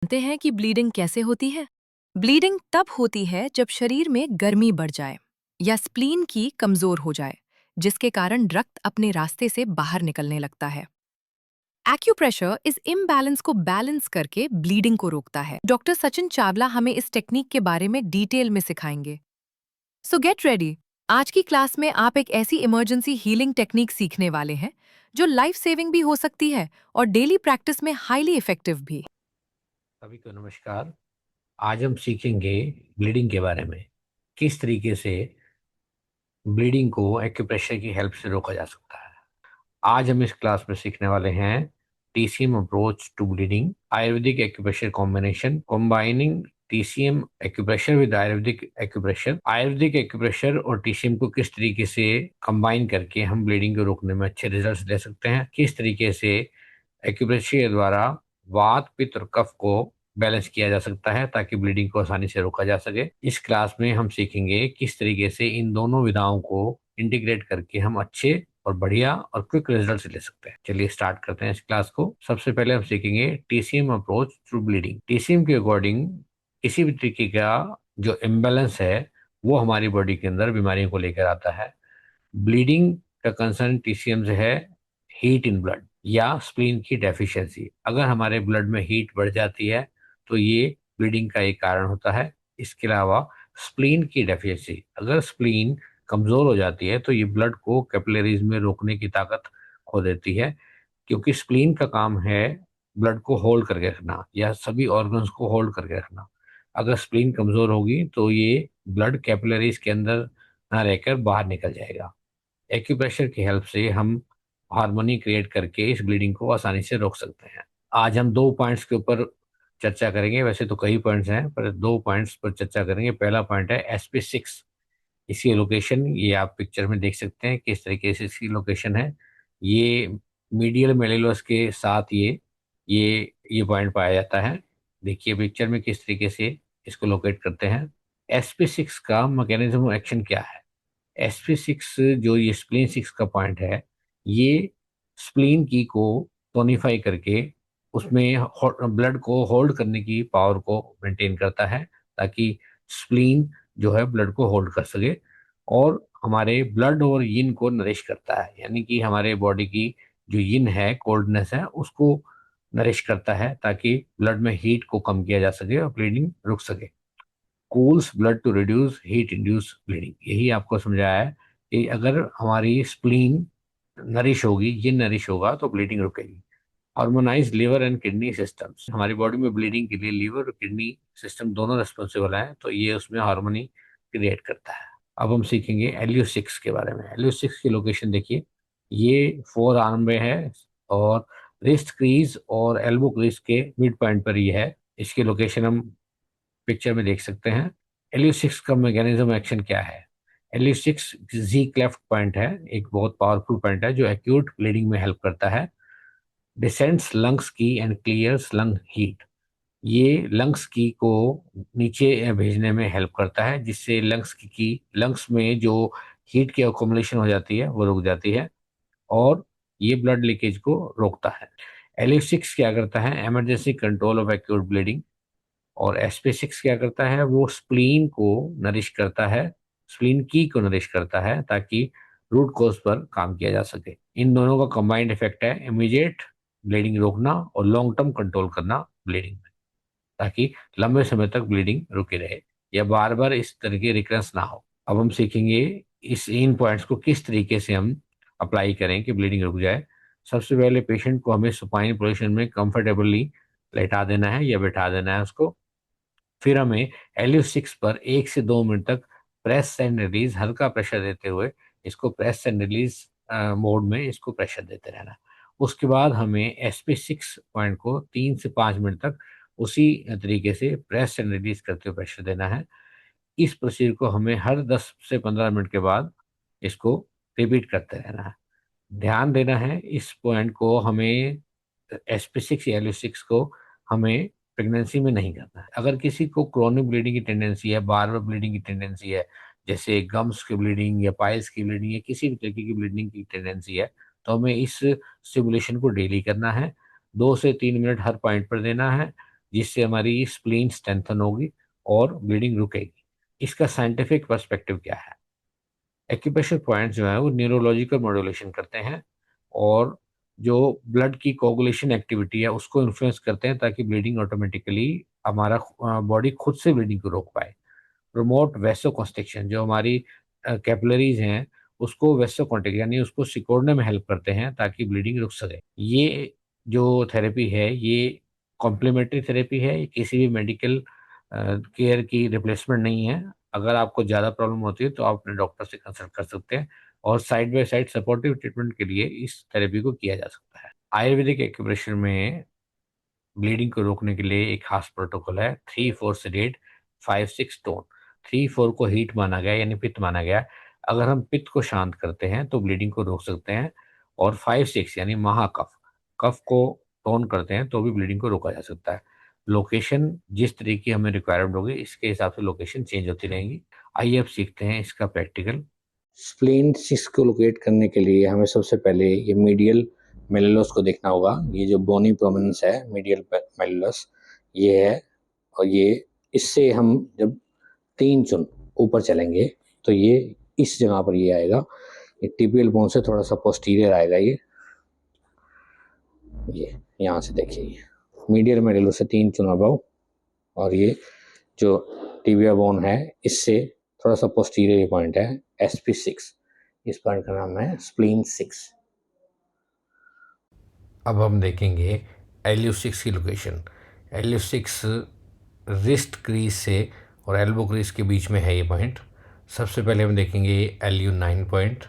जानते हैं कि ब्लीडिंग कैसे होती है? ब्लीडिंग तब होती है जब शरीर में गर्मी बढ़ जाए या स्प्लीन की कमजोर हो जाए, जिसके कारण रक्त अपने रास्ते से बाहर निकलने लगता है। एक्यूप्रेशर इस इम्बैलेंस को बैलेंस करके ब्लीडिंग को रोकता है। डॉक्टर सचिन चावला हमें इस टेक्निक के बारे में डिटेल में सिखाएंगे। सो गेट रेडी। आज की क्लास में आप एक ऐसी इमरजेंसी हीलिंग टेक्निक सीखने वाले हैं जो लाइफ सेविंग भी हो सकती है और डेली प्रैक्टिस में हाईली इफेक्टिव भी। सभी को नमस्कार। आज हम सीखेंगे ब्लीडिंग के बारे में। किस तरीके से ब्लीडिंग को एक्यूप्रेशर की हेल्प से रोका जा सकता है। आज हम इस क्लास में सीखने वाले हैं TCM approach to bleeding, ayurvedic acupressure combination, combining TCM acupressure with ayurvedic acupressure. Ayurvedic acupressure और टीसीएम को किस तरीके से कंबाइन करके हम ब्लीडिंग को रोकने में अच्छे रिजल्ट्स ले सकते हैं। किस तरीके से एक्यूप्रेशर के द्वारा वात पित्त और कफ को बैलेंस किया जा सकता है ताकि ब्लीडिंग को आसानी से रोका जा सके। इस क्लास में हम सीखेंगे किस तरीके से इन दोनों विधाओं को इंटीग्रेट करके हम अच्छे और बढ़िया और क्विक रिजल्ट्स ले सकते हैं। चलिए स्टार्ट करते हैं इस क्लास को। सबसे पहले हम सीखेंगे TCM approach to bleeding. TCM के अकॉर्डिंग किसी भी तरीके का जो इम्बैलेंस है वो हमारी बॉडी के अंदर बीमारियों को लेकर आता है। ब्लीडिंग का कंसर्न टीसीएम से है हीट इन ब्लड या स्प्लीन की डेफिशिएंसी। अगर हमारे ब्लड में हीट बढ़ जाती है तो ये ब्लीडिंग का एक कारण होता है। इसके अलावा स्प्लीन की डेफिशिएंसी, अगर स्प्लीन कमजोर हो जाती है तो ये ब्लड को कैपिलरीज में रोकने की ताकत खो देती है, क्योंकि स्प्लीन का काम है ब्लड को होल्ड करके रखना या सभी ऑर्गन्स को होल्ड करके रखना। अगर स्प्लीन कमजोर होगी तो ये ब्लड कैपिलरीज के अंदर ना रहकर बाहर निकल जाएगा। एक्यूप्रेशर की हेल्प से हम हार्मोनी क्रिएट करके इस ब्लीडिंग को आसानी से रोक सकते हैं। आज हम दो पॉइंट्स के ऊपर चर्चा करेंगे। वैसे तो कई पॉइंट्स हैं पर दो पॉइंट्स पर चर्चा करेंगे। पहला पॉइंट है SP6। इसकी लोकेशन ये आप पिक्चर में देख सकते हैं किस तरीके से इसकी लोकेशन है। ये मीडियल मेलिलोस के साथ ये पॉइंट पाया जाता है। देखिए पिक्चर में किस तरीके से इसको लोकेट करते हैं। SP6 का मैकेनिज्म एक्शन क्या है। SP6 जो ये स्प्लीन 6 का पॉइंट है, ये स्प्लीन की को टोनिफाई करके उसमें ब्लड को होल्ड करने की पावर को मेंटेन करता है ताकि स्प्लीन जो है ब्लड को होल्ड कर सके और हमारे ब्लड और यिन को नरिश करता है। यानी कि हमारे बॉडी की जो यिन है, कोल्डनेस है, उसको नरिश करता है ताकि ब्लड में हीट को कम किया जा सके और ब्लीडिंग रुक सके। Cools blood to reduce heat induce bleeding, यही आपको समझाया है कि अगर हमारी स्प्लीन नरिश होगी, ये नरिश होगा तो ब्लीडिंग रुकेगी। Harmonise liver and kidney systems, हमारी बॉडी में ब्लीडिंग के लिए लिवर और किडनी सिस्टम दोनों रेस्पॉन्सिबल है, तो ये उसमें हार्मोनी क्रिएट करता है। अब हम सीखेंगे LU6 के बारे में। LU6 की लोकेशन देखिए, ये फोर आर्म में है और रिस्ट क्रीज और एल्बो क्रीज के मिड पॉइंट पर ये है। इसकी लोकेशन हम पिक्चर में देख सकते हैं। LU6 का मैकेनिज्म एक्शन क्या है। LU6 जी क्लेफ्ट पॉइंट है, एक बहुत पावरफुल पॉइंट है जो एक्यूट ब्लीडिंग में हेल्प करता है। डिसेंट्स लंग्स की एंड क्लियर्स लंग हीट, ये लंग्स की को नीचे भेजने में हेल्प करता है, जिससे लंग्स में जो हीट की अकोमोलेशन हो जाती है वो रुक जाती है और ये ब्लड लीकेज को रोकता है। LU6 क्या करता है, emergency control of acute bleeding. और SP6 क्या करता है, वो स्प्लीन को नरिश करता है, स्प्लीन की को नरिश करता है ताकि रूट कोज पर काम किया जा सके। इन दोनों का कंबाइंड इफेक्ट है इमीडिएट ब्लीडिंग रोकना और लॉन्ग टर्म कंट्रोल करना ब्लीडिंग में, ताकि लंबे समय तक ब्लीडिंग रुकी रहे या बार बार इस तरह की रिकरेंस ना हो। अब हम सीखेंगे इस इन पॉइंट्स को किस तरीके से हम अप्लाई करें कि ब्लीडिंग रुक जाए। सबसे पहले पेशेंट को हमें सुपाइन पोजीशन में कंफर्टेबली लेटा देना है या बैठा देना है उसको। फिर हमें LU6 पर 1 से 2 मिनट तक प्रेस एंड रिलीज, हल्का प्रेशर देते हुए इसको प्रेस एंड रिलीज मोड में इसको प्रेशर देते रहना। उसके बाद हमें SP6 पॉइंट को 3 से 5 मिनट तक उसी तरीके से प्रेस एंड रिलीज करते हुए प्रेशर देना है। इस प्रोसीजर को हमें हर 10 से 15 मिनट के बाद इसको रिपीट करते रहना है। ध्यान देना है इस पॉइंट को हमें, SP6 या LU6 को हमें प्रेगनेंसी में नहीं करना है। अगर किसी को क्रोनिक ब्लीडिंग की टेंडेंसी है, बार बार ब्लीडिंग की टेंडेंसी है, जैसे गम्स की ब्लीडिंग या पाइल्स की ब्लीडिंग या किसी भी तरीके की ब्लीडिंग की टेंडेंसी है, तो हमें इस स्टिमुलेशन को डेली करना है। 2 से 3 मिनट हर पॉइंट पर देना है जिससे हमारी स्प्लीन स्ट्रेंथन होगी और ब्लीडिंग रुकेगी। इसका साइंटिफिक पर्सपेक्टिव क्या है? एक्यूप्रेशर पॉइंट जो है वो न्यूरोलॉजिकल मॉड्यूलेशन करते हैं और जो ब्लड की कोगुलेशन एक्टिविटी है उसको इन्फ्लुएंस करते हैं, ताकि ब्लीडिंग ऑटोमेटिकली हमारा बॉडी खुद से ब्लीडिंग को रोक पाए। प्रमोट वेसोकॉन्स्ट्रिक्शन, जो हमारी कैपिलरीज हैं उसको वेसोकॉन्ट्रिक्ट यानी उसको सिकोड़ने में हेल्प करते हैं ताकि ब्लीडिंग रुक सके। ये जो थेरेपी है ये कॉम्प्लीमेंट्री थेरेपी है, ये किसी भी मेडिकल केयर की रिप्लेसमेंट नहीं है। अगर आपको ज़्यादा प्रॉब्लम होती है तो आप अपने डॉक्टर से कंसल्ट कर सकते हैं और side by side supportive treatment के लिए इस थेरेपी को किया जा सकता है। आयुर्वेदिक एक्यूप्रेशर में ब्लीडिंग को रोकने के लिए एक खास प्रोटोकॉल है, 3-4 सेडेट 5-6 टोन। 3-4 को हीट माना गया यानी पित्त माना गया। अगर हम पित्त को शांत करते हैं तो ब्लीडिंग को रोक सकते हैं, और 5-6 यानी महाकफ, कफ को टोन करते हैं तो भी ब्लीडिंग को रोका जा सकता है। लोकेशन जिस तरीके की हमें रिक्वायरमेंट होगी इसके हिसाब से लोकेशन चेंज होती रहेंगी। आइए अब सीखते हैं इसका प्रैक्टिकल। स्प्लीन सिक्स को लोकेट करने के लिए हमें सबसे पहले ये मीडियल मेलुलस को देखना होगा। ये जो बोनी प्रोमिनेंस है मीडियल मेलुलस ये है, और ये इससे हम जब 3 चुन ऊपर चलेंगे तो ये इस जगह पर ये आएगा। ये टिबियल बोन से थोड़ा सा पोस्टीरियर आएगा। ये यहाँ से देखिए, ये मीडियल मेडुलस से 3 चुन अबव, और ये जो टिबिया बोन है इससे थोड़ा सा पोस्टीरियर पॉइंट है SP6। इस पॉइंट का नाम है स्प्लीन 6। अब हम देखेंगे LU6 की लोकेशन। LU6 रिस्ट क्रीज से और एल्बो क्रीज के बीच में है ये पॉइंट। सबसे पहले हम देखेंगे LU9 पॉइंट,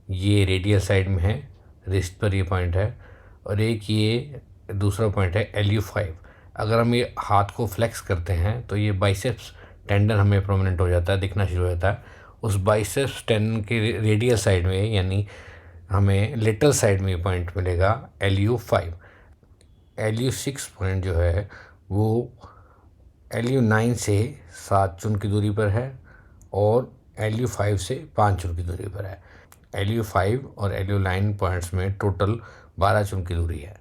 ये रेडियल साइड में है, रिस्ट पर ये पॉइंट है। और एक ये दूसरा पॉइंट है LU5। अगर हम ये हाथ को फ्लेक्स करते हैं तो ये बाइसेप्स टेंडन हमें प्रोमिनेंट हो जाता है, दिखना शुरू हो जाता है। उस बाइसेप्स टेंडन के रेडियल साइड में यानी हमें लेटरल साइड में ये पॉइंट मिलेगा LU5। LU6 पॉइंट जो है वो LU9 से 7 चुन की दूरी पर है और LU5 से 5 चुन की दूरी पर है। LU5 और LU9 पॉइंट्स में टोटल 12 चुन की दूरी है।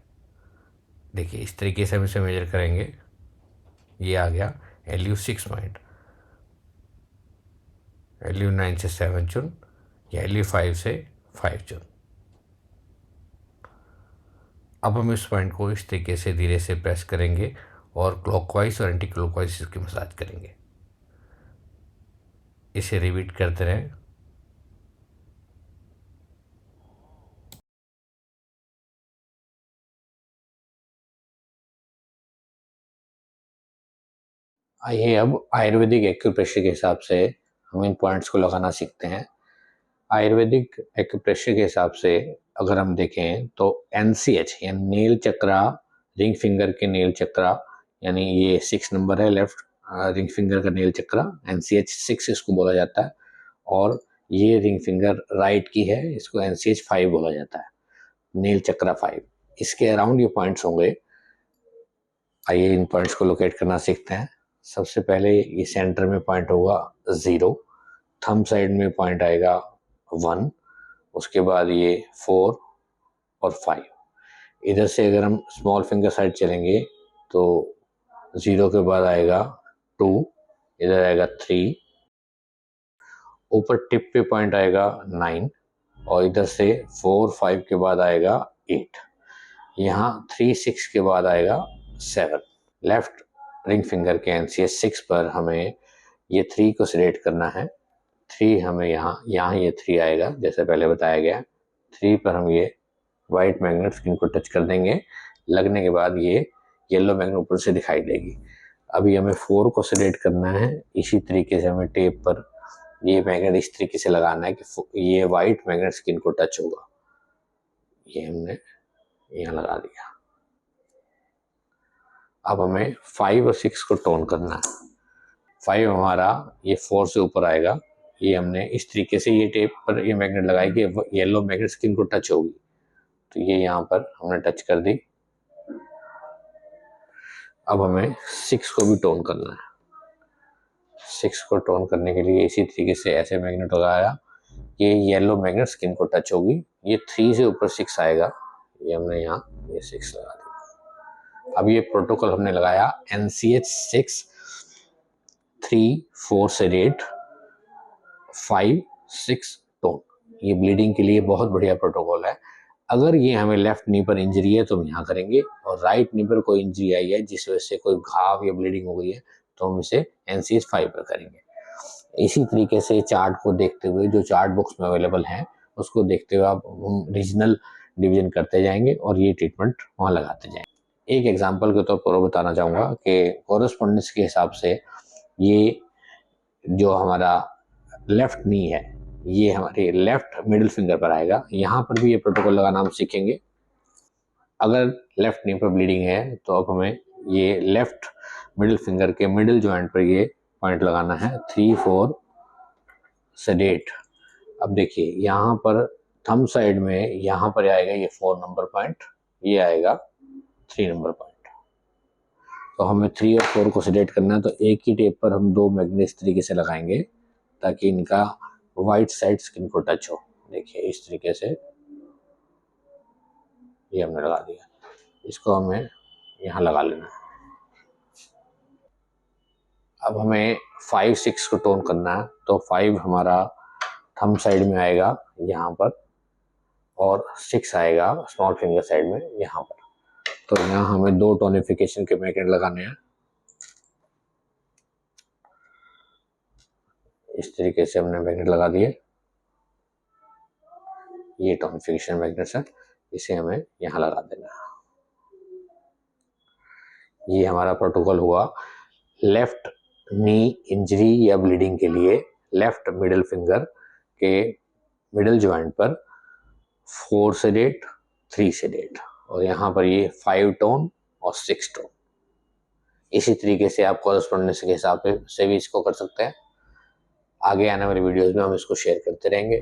देखिए इस तरीके से हम इसे मेजर करेंगे, ये आ गया LU6 पॉइंट। LU9 से 7 चुन या LU5 से 5 चुन। अब हम इस पॉइंट को इस तरीके से धीरे से प्रेस करेंगे और क्लॉकवाइज और एंटी क्लॉकवाइज इसकी मसाज करेंगे। इसे रिपीट करते रहें। आइए अब आयुर्वेदिक एक्यूप्रेशर के हिसाब से हम इन पॉइंट्स को लगाना सीखते हैं। आयुर्वेदिक एक्यूप्रेशर के हिसाब से अगर हम देखें तो NCH यानी नील चक्रा, रिंग फिंगर के नील चक्रा, यानी ये 6 नंबर है लेफ्ट रिंग फिंगर का नील चक्रा, NCH 6 इसको बोला जाता है। और ये रिंग फिंगर राइट की है, इसको NCH 5 बोला जाता है, नील चक्रा 5। इसके अराउंड ये पॉइंट्स होंगे। आइए इन पॉइंट्स को लोकेट करना सीखते हैं। सबसे पहले ये सेंटर में पॉइंट होगा 0, थंब साइड में पॉइंट आएगा 1, उसके बाद ये 4 और 5। इधर से अगर हम स्मॉल फिंगर साइड चलेंगे तो 0 के बाद आएगा 2, इधर आएगा 3, ऊपर टिप पे पॉइंट आएगा 9, और इधर से 4, 5 के बाद आएगा 8, यहाँ 3, 6 के बाद आएगा 7। लेफ्ट रिंग फिंगर के NCH 6 पर हमें ये 3 को सिलेक्ट करना है। 3 हमें यहाँ ये 3 आएगा जैसे पहले बताया गया। 3 पर हम ये वाइट मैग्नेट स्किन को टच कर देंगे, लगने के बाद ये येलो मैग्नेट ऊपर से दिखाई देगी। अभी हमें 4 को सिलेक्ट करना है। इसी तरीके से हमें टेप पर ये मैग्नेट इस तरीके से लगाना है कि ये वाइट मैग्नेट स्किन को टच होगा। ये हमने यहाँ लगा दिया। अब हमें 5 और 6 को टोन करना है। 5 हमारा ये 4 से ऊपर आएगा। ये हमने इस तरीके से ये टेप पर ये मैग्नेट लगाई कि येलो मैग्नेट स्किन को टच होगी, तो ये यहाँ पर हमने टच कर दी। अब हमें 6 को भी टोन करना है। 6 को टोन करने के लिए इसी तरीके से ऐसे मैग्नेट लगाया, ये येलो मैग्नेट स्किन को टच होगी। ये 3 से ऊपर 6 आएगा, ये हमने यहाँ ये 6 लगा दिया। अब ये प्रोटोकॉल हमने लगाया NCH6 3-4 सेडेट 5-6 टोन। ये ब्लीडिंग के लिए बहुत बढ़िया प्रोटोकॉल है। अगर ये हमें लेफ्ट नी पर इंजरी है तो हम यहाँ करेंगे, और राइट नी पर कोई इंजरी आई है जिस वजह से कोई घाव या ब्लीडिंग हो गई है तो हम इसे NCH5 पर करेंगे। इसी तरीके से चार्ट को देखते हुए, जो चार्ट बुक्स में अवेलेबल है उसको देखते हुए आप रीजनल डिवीजन करते जाएंगे और ये ट्रीटमेंट वहाँ लगाते जाएंगे। एक एग्जांपल के तौर पर बताना चाहूँगा कि कोरस्पोंडेंस के हिसाब से ये जो हमारा लेफ्ट नी है ये हमारे लेफ्ट मिडिल फिंगर पर आएगा। यहाँ पर भी ये प्रोटोकॉल लगाना हम सीखेंगे। अगर लेफ्ट नी पर ब्लीडिंग है तो अब हमें ये लेफ्ट मिडिल फिंगर के मिडिल जॉइंट पर ये पॉइंट लगाना है 3-4 सेडेट। अब देखिए यहाँ पर थंब साइड में यहाँ पर आएगा ये 4 नंबर पॉइंट, ये आएगा 3 नंबर पॉइंट। तो हमें 3 और 4 को सेडेट करना है, तो एक ही टेप पर हम 2 मैग्नेट इस तरीके से लगाएंगे ताकि इनका वाइट साइड स्किन को टच हो। देखिए इस तरीके से ये हमने लगा दिया। इसको हमें यहाँ लगा लेना है। अब हमें 5-6 को टोन करना है, तो 5 हमारा थंब साइड में आएगा यहाँ पर, और 6 आएगा स्मॉल फिंगर साइड में यहाँ पर। तो यहाँ हमें 2 टोनिफिकेशन के मैग्नेट लगाने हैं। इस तरीके से हमने मैग्नेट लगा दिए। ये टोनिफिकेशन मैग्नेट है, इसे हमें यहाँ लगा देना है। ये हमारा प्रोटोकॉल हुआ लेफ्ट नी इंजरी या ब्लीडिंग के लिए लेफ्ट मिडिल फिंगर के मिडिल जॉइंट पर 4 सेडेट 3 सेडेट, और यहाँ पर ये 5 टोन और 6 टोन। इसी तरीके से आप कॉरेस्पोंडेंस के हिसाब से भी इसको कर सकते हैं। आगे आने वाली वीडियोस में हम इसको शेयर करते रहेंगे।